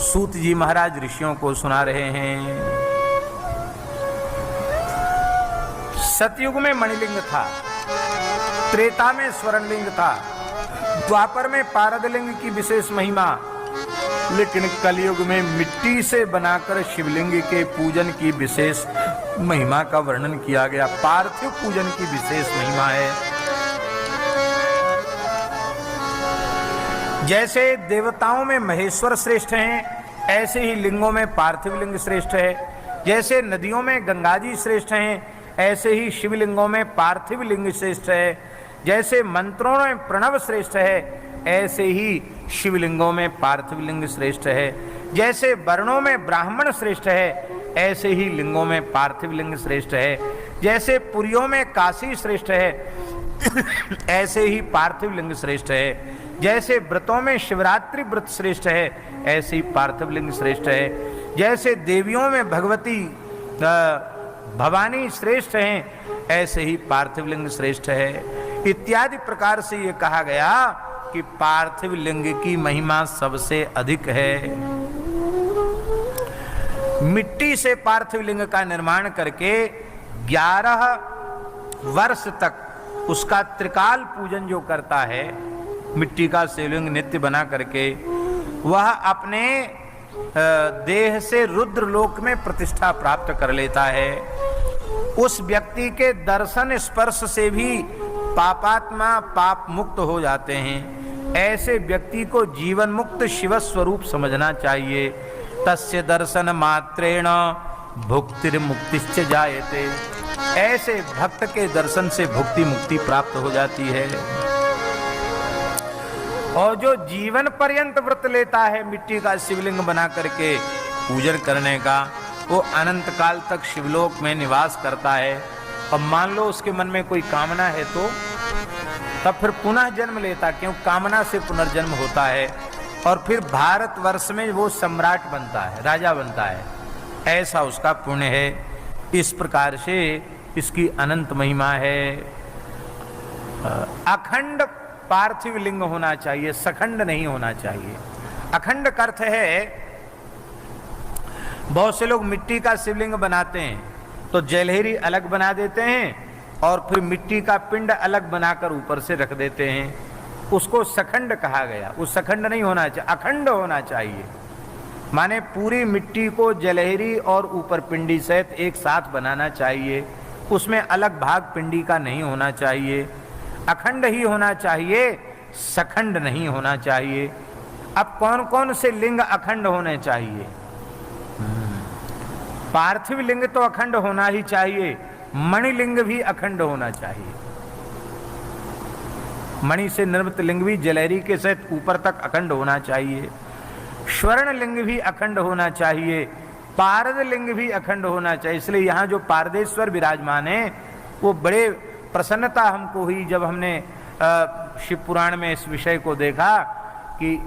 सूत जी महाराज ऋषियों को सुना रहे हैं। सतयुग में मणिलिंग था, त्रेता में स्वर्णलिंग था, द्वापर में पारदलिंग की विशेष महिमा, लेकिन कलयुग में मिट्टी से बनाकर शिवलिंग के पूजन की विशेष महिमा का वर्णन किया गया। पार्थिव पूजन की विशेष महिमा है। जैसे देवताओं में महेश्वर श्रेष्ठ हैं, ऐसे ही लिंगों में पार्थिव लिंग श्रेष्ठ है। जैसे नदियों में गंगा जी श्रेष्ठ हैं, ऐसे ही शिवलिंगों में पार्थिव लिंग श्रेष्ठ है। जैसे मंत्रों में प्रणव श्रेष्ठ है, ऐसे ही शिवलिंगों में पार्थिव लिंग श्रेष्ठ है। जैसे वर्णों में ब्राह्मण श्रेष्ठ है, ऐसे ही लिंगों में पार्थिव लिंग श्रेष्ठ है। जैसे पुरियों में काशी श्रेष्ठ है, ऐसे ही पार्थिव लिंग श्रेष्ठ है। जैसे व्रतों में शिवरात्रि व्रत श्रेष्ठ है, ऐसे ही पार्थिव लिंग श्रेष्ठ है। जैसे देवियों में भगवती भवानी श्रेष्ठ हैं, ऐसे ही पार्थिव लिंग श्रेष्ठ है। इत्यादि प्रकार से ये कहा गया कि पार्थिव लिंग की महिमा सबसे अधिक है। मिट्टी से पार्थिव लिंग का निर्माण करके 11 वर्ष तक उसका त्रिकाल पूजन जो करता है, मिट्टी का शिवलिंग नित्य बना करके, वह अपने देह से रुद्र लोक में प्रतिष्ठा प्राप्त कर लेता है। उस व्यक्ति के दर्शन स्पर्श से भी पापात्मा पाप मुक्त हो जाते हैं। ऐसे व्यक्ति को जीवन मुक्त शिव स्वरूप समझना चाहिए। तस्य दर्शन मात्रेण भुक्तिर् मुक्तिश्च जायते। ऐसे भक्त के दर्शन से भुक्ति मुक्ति प्राप्त हो जाती है। और जो जीवन पर्यंत व्रत लेता है मिट्टी का शिवलिंग बना करके पूजन करने का, वो अनंत काल तक शिवलोक में निवास करता है। अब मान लो उसके मन में कोई कामना है तो तब फिर पुनः जन्म लेता, क्यों कामना से पुनर्जन्म होता है, और फिर भारतवर्ष में वो सम्राट बनता है, राजा बनता है। ऐसा उसका पुण्य है। इस प्रकार से इसकी अनंत महिमा है। अखंड पार्थिव लिंग होना चाहिए, सखंड नहीं होना चाहिए। अखंड का अर्थ है, बहुत से लोग मिट्टी का शिवलिंग बनाते हैं तो जलहरी अलग बना देते हैं और फिर मिट्टी का पिंड अलग बनाकर ऊपर से रख देते हैं, उसको सखंड कहा गया। वो सखंड नहीं होना चाहिए, अखंड होना चाहिए। माने पूरी मिट्टी को जलहरी और ऊपर पिंडी सहित एक साथ बनाना चाहिए, उसमें अलग भाग पिंडी का नहीं होना चाहिए। अखंड ही होना चाहिए, सखंड नहीं होना चाहिए। अब कौन कौन से लिंग अखंड होने चाहिए? पार्थिव लिंग तो अखंड होना ही चाहिए, मणिलिंग भी अखंड होना चाहिए। मणि से निर्मित लिंग भी जलहरी के सहित ऊपर तक अखंड होना चाहिए। स्वर्ण लिंग भी अखंड होना चाहिए, पारद लिंग भी अखंड होना चाहिए। इसलिए यहाँ जो पारदेश्वर विराजमान है, वो बड़े प्रसन्नता हमको हुई जब हमने शिव पुराण में इस विषय को देखा कि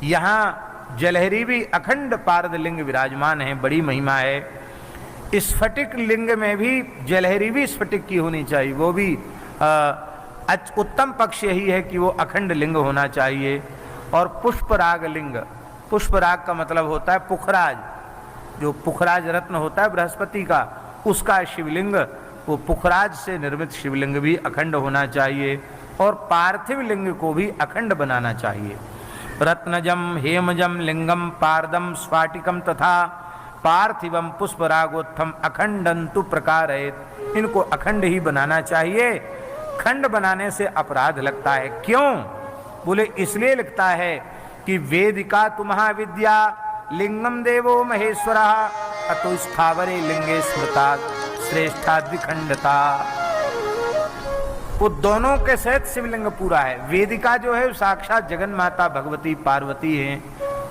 यहाँ जलहरी भी अखंड पारद लिंग विराजमान है। बड़ी महिमा है। स्फटिक लिंग में भी जलहरी भी स्फटिक की होनी चाहिए, वो भी उत्तम पक्ष यही है कि वो अखंड लिंग होना चाहिए। और पुष्पराग लिंग, पुष्पराग का मतलब होता है पुखराज, जो पुखराज रत्न होता है बृहस्पति का, उसका शिवलिंग, वो पुखराज से निर्मित शिवलिंग भी अखंड होना चाहिए। और पार्थिव लिंग को भी अखंड बनाना चाहिए। रत्नजम हेमजम लिंगम पारदम स्फाटिकम तथा पार्थिवम पुष्परागोत्थम अखंडंतु प्रकारयेत। इनको अखंड ही बनाना चाहिए। खंड बनाने से अपराध लगता है। क्यों? बोले इसलिए लगता है कि वेदिका तु महाविद्या लिंगम देवो महेश्वरः अतो स्थावरे लिंगे स्मृता श्रेष्ठा द्विखंडता। वो दोनों के सहित शिवलिंग पूरा है। वेदिका जो है साक्षात जगन माता भगवती पार्वती हैं,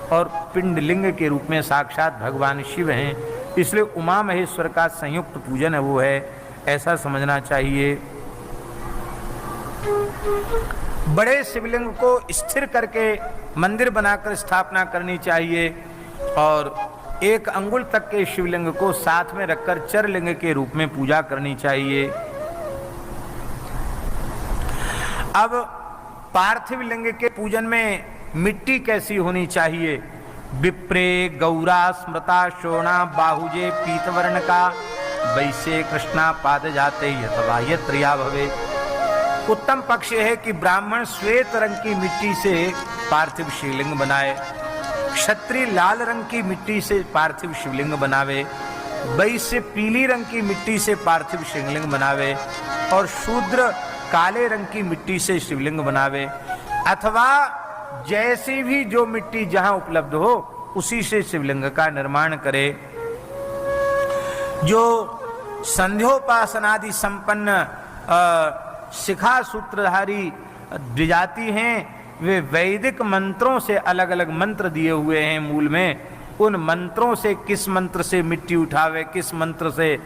और पिंड लिंग के रूप में साक्षात भगवान शिव हैं। इसलिए उमा महेश्वर का संयुक्त पूजन है वो है, ऐसा समझना चाहिए। बड़े शिवलिंग को स्थिर करके मंदिर बनाकर स्थापना करनी चाहिए, और 1 अंगुल तक के शिवलिंग को साथ में रखकर चरलिंग के रूप में पूजा करनी चाहिए। अब पार्थिव लिंग के पूजन में मिट्टी कैसी होनी चाहिए, विप्रे गौरा स्मृता शोणा बाहुजे पीतवर्ण का वैसे कृष्णा पाद जाते अथवा यत्रिया भवे। उत्तम पक्ष है कि ब्राह्मण श्वेत रंग की मिट्टी से पार्थिव शिवलिंग बनाए, क्षत्रिय लाल रंग की मिट्टी से पार्थिव शिवलिंग बनावे, वैश्य पीली रंग की मिट्टी से पार्थिव शिवलिंग बनावे और शूद्र काले रंग की मिट्टी से शिवलिंग बनावे, अथवा जैसी भी जो मिट्टी जहां उपलब्ध हो उसी से शिवलिंग का निर्माण करे। जो संध्योपासनादि संपन्न शिखा सूत्रधारी द्विजाति हैं, वे वैदिक मंत्रों से अलग अलग मंत्र दिए हुए हैं मूल में, उन मंत्रों से किस मंत्र से मिट्टी उठावे, किस मंत्र से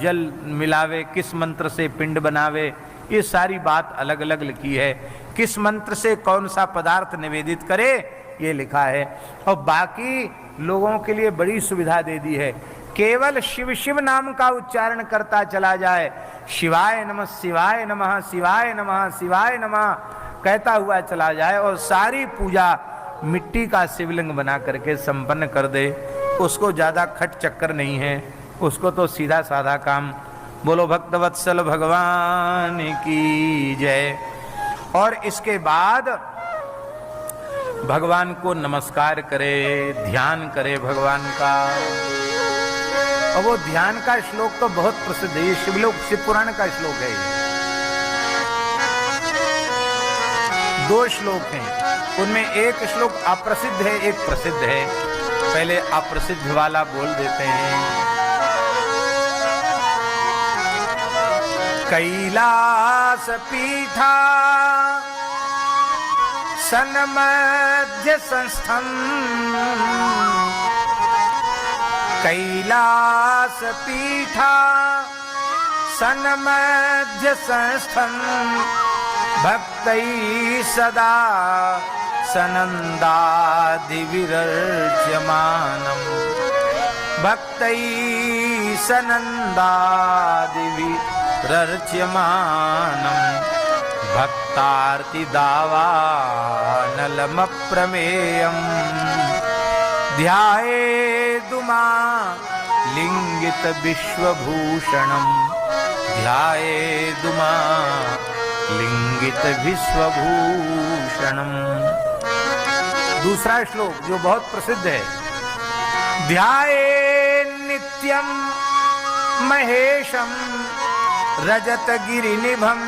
जल मिलावे, किस मंत्र से पिंड बनावे, ये सारी बात अलग अलग लिखी है। किस मंत्र से कौन सा पदार्थ निवेदित करे ये लिखा है। और बाकी लोगों के लिए बड़ी सुविधा दे दी है, केवल शिव शिव नाम का उच्चारण करता चला जाए, शिवाय नमः शिवाय नमः शिवाय नमः शिवाय नमः कहता हुआ चला जाए और सारी पूजा मिट्टी का शिवलिंग बना करके संपन्न कर दे। उसको ज्यादा खट चक्कर नहीं है, उसको तो सीधा साधा काम। बोलो भक्तवत्सल भगवान की जय। और इसके बाद भगवान को नमस्कार करे, ध्यान करे भगवान का। और वो ध्यान का श्लोक तो बहुत प्रसिद्ध है, ये शिव पुराण का श्लोक है। दो श्लोक हैं, उनमें एक श्लोक अप्रसिद्ध है, एक प्रसिद्ध है। पहले अप्रसिद्ध वाला बोल देते हैं। कैलास पीठा सन्मध्य संस्थम, कैलास पीठा सन्मध्य संस्थम, भक्तैः सदा सनन्दादि विरज्यमानम्, भक्तैः सनन्दादि विरज्यमानम्, भक्तार्तिदावानलमप्रमेयम्, ध्यायेदुमां लिंगित विश्वभूषणम्, ध्यायेदुमां लिंगित विश्वभूषणम्। दूसरा श्लोक जो बहुत प्रसिद्ध है, ध्याये नित्यं महेशं रजत गिरिनिभं,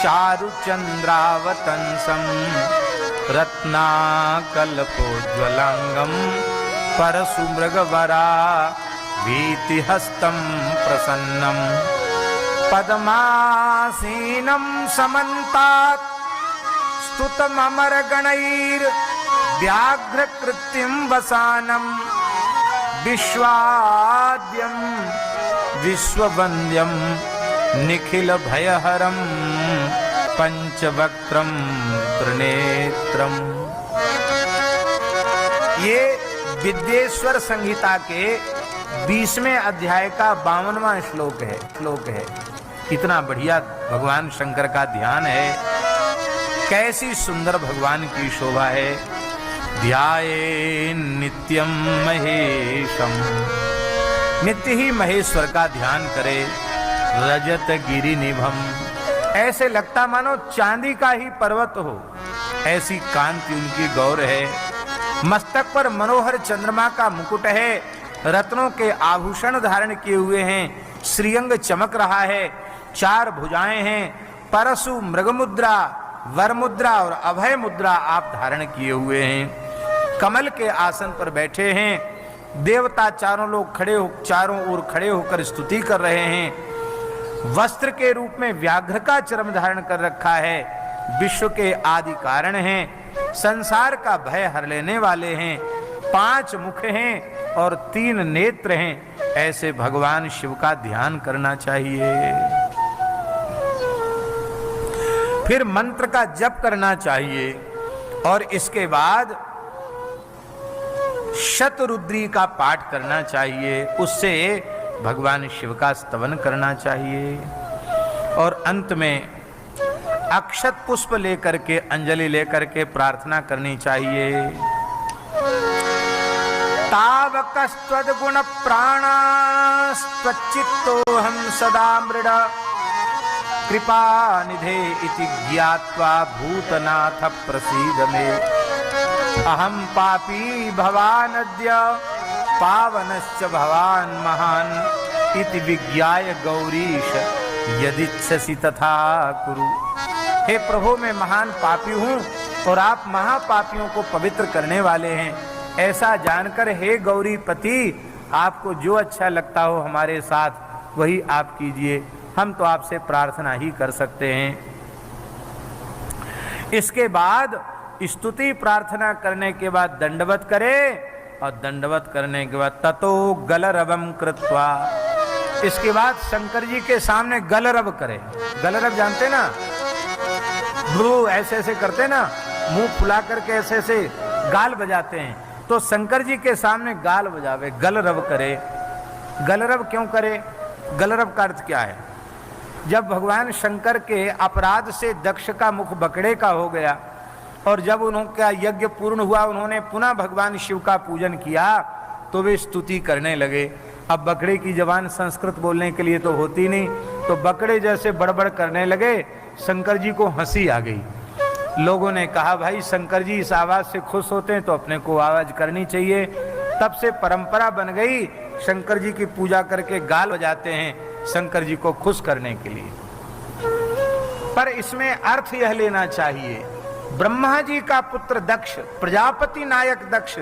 चारुचंद्रावतंसं रत्नाकल्पोज्ज्वलांगं, परशुमृगवरा भीतिहस्तं प्रसन्नं, पद्मासीनं समन्तात् स्तुतममरगणैर्व्याघ्रकृत्यं वसानं, विश्वाद्यं विश्ववन्द्यं निखिलभयहरं, पंचवक्त्रं त्रिनेत्रम्। ये विद्येश्वर संहिता के 20वें अध्याय का 52वां श्लोक है। कितना बढ़िया भगवान शंकर का ध्यान है, कैसी सुंदर भगवान की शोभा है। ध्याये नित्यं महेशम, नित्य ही महेश्वर का ध्यान करे। रजत गिरि निभम, ऐसे लगता मानो चांदी का ही पर्वत हो, ऐसी कांति उनकी गौर है। मस्तक पर मनोहर चंद्रमा का मुकुट है, रत्नों के आभूषण धारण किए हुए हैं, श्रीअंग चमक रहा है, 4 भुजाएं हैं, परशु मृगमुद्रा, वरमुद्रा और अभय मुद्रा आप धारण किए हुए हैं। कमल के आसन पर बैठे हैं, देवता चारों ओर खड़े होकर स्तुति कर रहे हैं। वस्त्र के रूप में व्याघ्र का चर्म धारण कर रखा है, विश्व के आदि कारण हैं, संसार का भय हर लेने वाले हैं, 5 मुख हैं और 3 नेत्र हैं। ऐसे भगवान शिव का ध्यान करना चाहिए। फिर मंत्र का जप करना चाहिए और इसके बाद शतरुद्री का पाठ करना चाहिए, उससे भगवान शिव का स्तवन करना चाहिए। और अंत में अक्षत पुष्प लेकर के, अंजलि लेकर के प्रार्थना करनी चाहिए। तावकस्त्वद्गुण प्राणास्त्वच्चित्तोऽहं सदा मृड कृपानिधे इति ज्ञात्वा भूतनाथ प्रसीद मे अहं पापी भवानद्य पावनश्च भवान् महान् इति विज्ञाय गौरीश यदिच्छसि तथा कुरु। हे प्रभु, मैं महान पापी हूँ और आप महापापियों को पवित्र करने वाले हैं, ऐसा जानकर हे गौरीपति आपको जो अच्छा लगता हो हमारे साथ वही आप कीजिए, हम तो आपसे प्रार्थना ही कर सकते हैं। इसके बाद स्तुति प्रार्थना करने के बाद दंडवत करे और दंडवत करने के बाद ततो गलरवम कृत्वा, इसके बाद शंकर जी के सामने गलरव करे। गलरव जानते ना, ब्रू ऐसे ऐसे करते ना, मुंह फुला करके ऐसे ऐसे गाल बजाते हैं, तो शंकर जी के सामने गाल बजावे, गलरव करे। गलरव क्यों करे? गलरव का अर्थ क्या है? जब भगवान शंकर के अपराध से दक्ष का मुख बकड़े का हो गया और जब उनका यज्ञ पूर्ण हुआ, उन्होंने पुनः भगवान शिव का पूजन किया तो वे स्तुति करने लगे। अब बकड़े की जबान संस्कृत बोलने के लिए तो होती नहीं, तो बकड़े जैसे बड़बड़ करने लगे। शंकर जी को हंसी आ गई। लोगों ने कहा भाई शंकर जी इस आवाज से खुश होते हैं तो अपने को आवाज करनी चाहिए। तब से परंपरा बन गई, शंकर जी की पूजा करके गाल बजाते हैं शंकर जी को खुश करने के लिए। पर इसमें अर्थ यह लेना चाहिए, ब्रह्मा जी का पुत्र दक्ष, प्रजापति नायक दक्ष,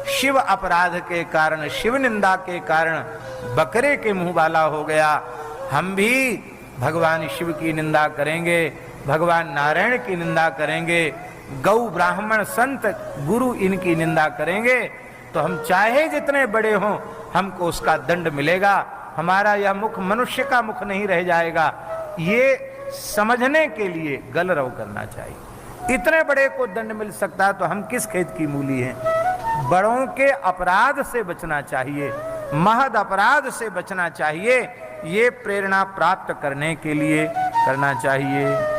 शिव अपराध के कारण, शिव निंदा के कारण बकरे के मुंह वाला हो गया। हम भी भगवान शिव की निंदा करेंगे, भगवान नारायण की निंदा करेंगे, गौ ब्राह्मण संत गुरु इनकी निंदा करेंगे तो हम चाहे जितने बड़े हों हमको उसका दंड मिलेगा। हमारा यह मुख मनुष्य का मुख नहीं रह जाएगा। ये समझने के लिए गलरव करना चाहिए। इतने बड़े को दंड मिल सकता है तो हम किस खेत की मूली हैं। बड़ों के अपराध से बचना चाहिए, महद अपराध से बचना चाहिए। ये प्रेरणा प्राप्त करने के लिए करना चाहिए।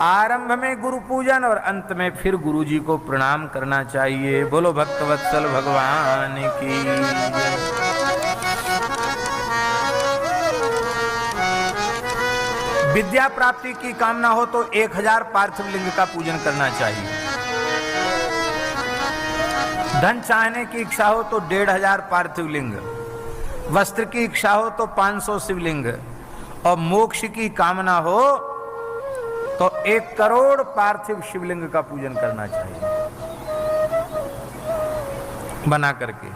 आरंभ में गुरु पूजन और अंत में फिर गुरु जी को प्रणाम करना चाहिए। बोलो भक्तवत्सल भगवान की। विद्या प्राप्ति की कामना हो तो 1000 पार्थिव लिंग का पूजन करना चाहिए। धन चाहने की इच्छा हो तो 1500 पार्थिव लिंग, वस्त्र की इच्छा हो तो 500 शिवलिंग, और मोक्ष की कामना हो तो 1 करोड़ पार्थिव शिवलिंग का पूजन करना चाहिए बना करके।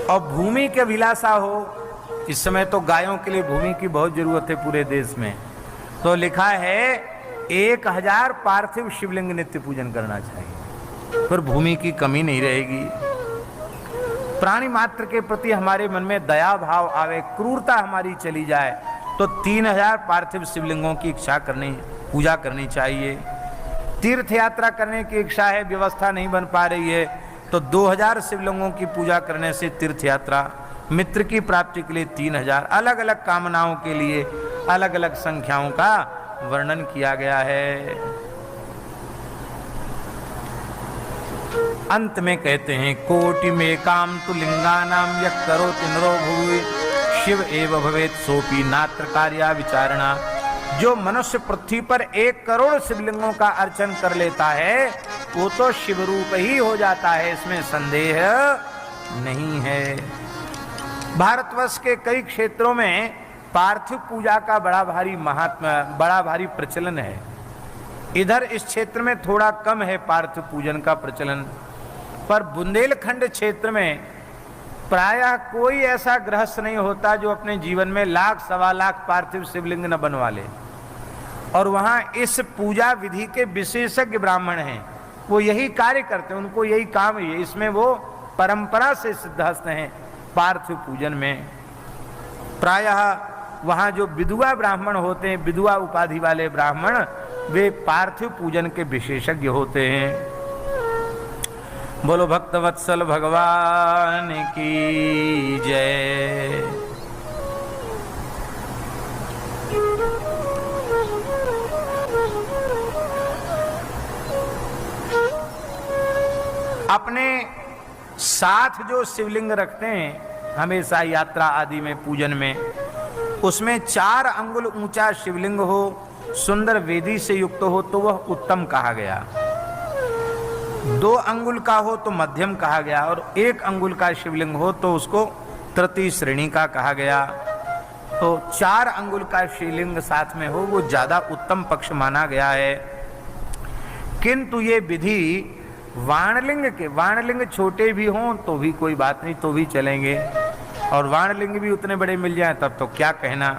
और भूमि के विलासा हो, इस समय तो गायों के लिए भूमि की बहुत जरूरत है पूरे देश में, तो लिखा है 1000 पार्थिव शिवलिंग नित्य पूजन करना चाहिए, फिर भूमि की कमी नहीं रहेगी। प्राणी मात्र के प्रति हमारे मन में दया भाव आवे, क्रूरता हमारी चली जाए तो 3000 पार्थिव शिवलिंगों की इच्छा करनी, पूजा करनी चाहिए। तीर्थ यात्रा करने की इच्छा है, व्यवस्था नहीं बन पा रही है तो 2000 शिवलिंगों की पूजा करने से तीर्थ यात्रा। मित्र की प्राप्ति के लिए 3000। अलग अलग कामनाओं के लिए अलग अलग संख्याओं का वर्णन किया गया है। अंत में कहते हैं कोटि में काम तु लिंगानाम यः करोति नरो भुवि शिव एव भवेत् सोपि नात्र कार्या विचारणा। जो मनुष्य पृथ्वी पर 1 करोड़ शिवलिंगों का अर्चन कर लेता है वो तो शिव रूप ही हो जाता है, इसमें संदेह नहीं है। भारतवर्ष के कई क्षेत्रों में पार्थिव पूजा का बड़ा भारी महात्मा, बड़ा भारी प्रचलन है। इधर इस क्षेत्र में थोड़ा कम है पार्थिव पूजन का प्रचलन, पर बुंदेलखंड क्षेत्र में प्रायः कोई ऐसा गृहस्थ नहीं होता जो अपने जीवन में 1,00,000 सवा लाख पार्थिव शिवलिंग न बनवा ले। और वहाँ इस पूजा विधि के विशेषज्ञ ब्राह्मण हैं, वो यही कार्य करते हैं, उनको यही काम है, इसमें वो परंपरा से सिद्धहस्त हैं। पार्थिव पूजन में प्रायः वहाँ जो विधवा ब्राह्मण होते हैं, विधवा उपाधि वाले ब्राह्मण, वे पार्थिव पूजन के विशेषज्ञ होते हैं। बोलो भक्तवत्सल भगवान की जय। अपने साथ जो शिवलिंग रखते हैं हमेशा यात्रा आदि में पूजन में, उसमें 4 अंगुल ऊंचा शिवलिंग हो, सुंदर वेदी से युक्त हो तो वह उत्तम कहा गया। 2 अंगुल का हो तो मध्यम कहा गया, और 1 अंगुल का शिवलिंग हो तो उसको तृतीय श्रेणी का कहा गया। तो 4 अंगुल का शिवलिंग साथ में हो वो ज्यादा उत्तम पक्ष माना गया है। किंतु ये विधि वाणलिंग छोटे भी हों तो भी कोई बात नहीं, तो भी चलेंगे, और वाणलिंग भी उतने बड़े मिल जाएं तब तो क्या कहना।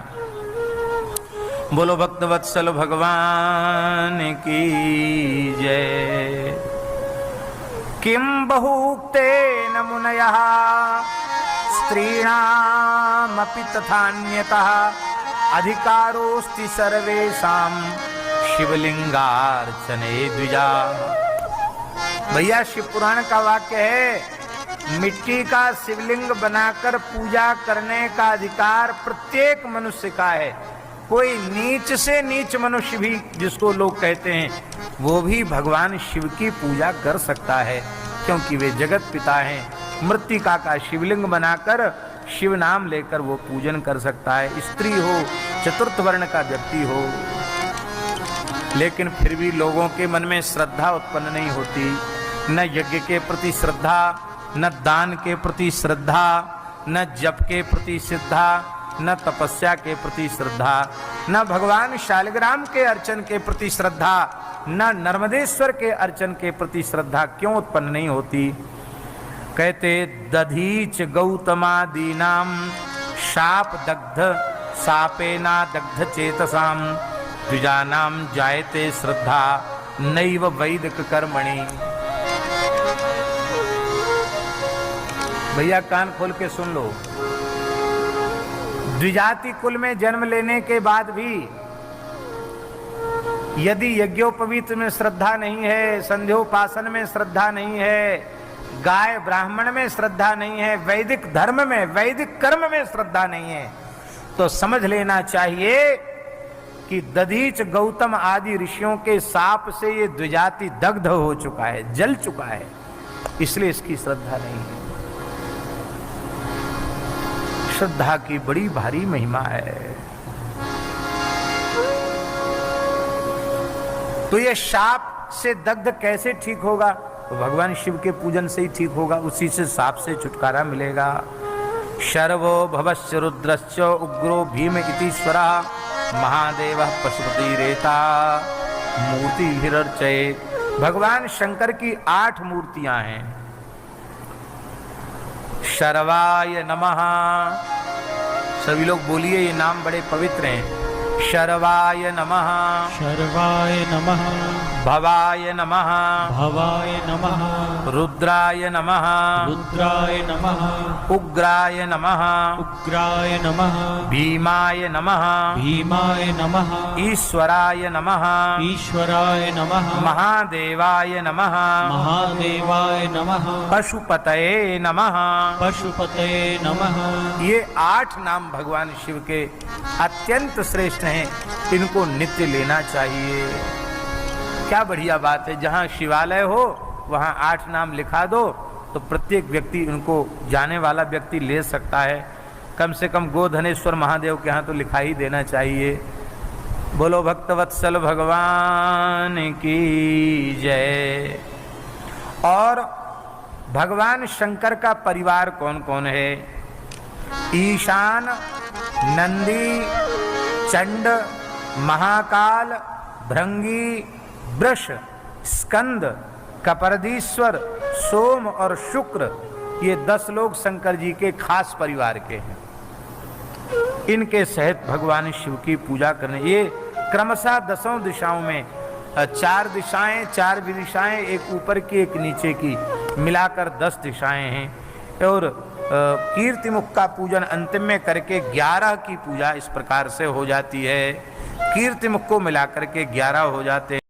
बोलो भक्त वत्सल भगवान की जय। किम बहुक्तेन मुनयः स्त्रीणामपि तथान्यतः अधिकारोऽस्ति सर्वेषां शिवलिंगार्चने द्विजा। भैया शिव पुराण का वाक्य है, मिट्टी का शिवलिंग बनाकर पूजा करने का अधिकार प्रत्येक मनुष्य का है। कोई नीच से नीच मनुष्य भी जिसको लोग कहते हैं वो भी भगवान शिव की पूजा कर सकता है, क्योंकि वे जगत पिता हैं। मृत्तिका का शिवलिंग बनाकर शिव नाम लेकर वो पूजन कर सकता है, स्त्री हो चतुर्थ वर्ण का व्यक्ति हो। लेकिन फिर भी लोगों के मन में श्रद्धा उत्पन्न नहीं होती, न यज्ञ के प्रति श्रद्धा, न दान के प्रति श्रद्धा, न जप के प्रति श्रद्धा, न तपस्या के प्रति श्रद्धा, न भगवान शालिग्राम के अर्चन के प्रति श्रद्धा, न नर्मदेश्वर के अर्चन के प्रति श्रद्धा क्यों उत्पन्न नहीं होती। कहते दधीच गौतमादीनाम शाप दग्ध सापेना दग्ध चेतसाम द्विजानाम जायते श्रद्धा नैव वैदिक कर्मणि। भैया कान खोल के सुन लो, द्विजाति कुल में जन्म लेने के बाद भी यदि यज्ञोपवीत में श्रद्धा नहीं है, संध्योपासन में श्रद्धा नहीं है, गाय ब्राह्मण में श्रद्धा नहीं है, वैदिक धर्म में वैदिक कर्म में श्रद्धा नहीं है, तो समझ लेना चाहिए कि दधीच गौतम आदि ऋषियों के साप से ये द्विजाति दग्ध हो चुका है, जल चुका है, इसलिए इसकी श्रद्धा नहीं है। श्रद्धा की बड़ी भारी महिमा है। तो ये शाप से दग्ध कैसे ठीक होगा? तो भगवान शिव के पूजन से ही ठीक होगा, उसी से साप से छुटकारा मिलेगा। शर्वो भवस्य रुद्रश्च उग्रो भीम इतीश्वरः महादेव पशुपति रेता मूर्ति हिरर्चये। भगवान शंकर की 8 मूर्तियां हैं। शर्वाय नमः, सभी लोग बोलिए, ये नाम बड़े पवित्र हैं। शर्वाय नमः, शर्वाय नमः, भवाय नमः, भवाय नमः, रुद्राय नमः, रुद्राय नमः, उग्राय नमः, उग्राय नमः, भीमाय नमः, भीमाय नमः, ईश्वराय नमः, ईश्वराय नमः, महादेवाय नमः, महादेवाय नमः, पशुपतये नमः, पशुपतये नमः। ये 8 नाम भगवान शिव के अत्यंत श्रेष्ठ हैं, इनको नित्य लेना चाहिए। क्या बढ़िया बात है, जहाँ शिवालय हो वहाँ 8 नाम लिखा दो तो प्रत्येक व्यक्ति उनको जाने वाला व्यक्ति ले सकता है। कम से कम गोधनेश्वर महादेव के यहाँ तो लिखा ही देना चाहिए। बोलो भक्तवत्सल भगवान की जय। और भगवान शंकर का परिवार कौन कौन है? ईशान, नंदी, चंड, महाकाल, भृंगी, वृष, स्कंद, कपर्दीश्वर, सोम और शुक्र, ये 10 लोग शंकर जी के खास परिवार के हैं। इनके सहित भगवान शिव की पूजा करने, ये क्रमशः 10 दिशाओं में 4 दिशाएं, 4 विदिशाएं, एक ऊपर की एक नीचे की, मिलाकर 10 दिशाएं हैं। और कीर्तिमुख का पूजन अंतिम में करके 11 की पूजा इस प्रकार से हो जाती है। कीर्तिमुख को मिलाकर के 11 हो जाते हैं।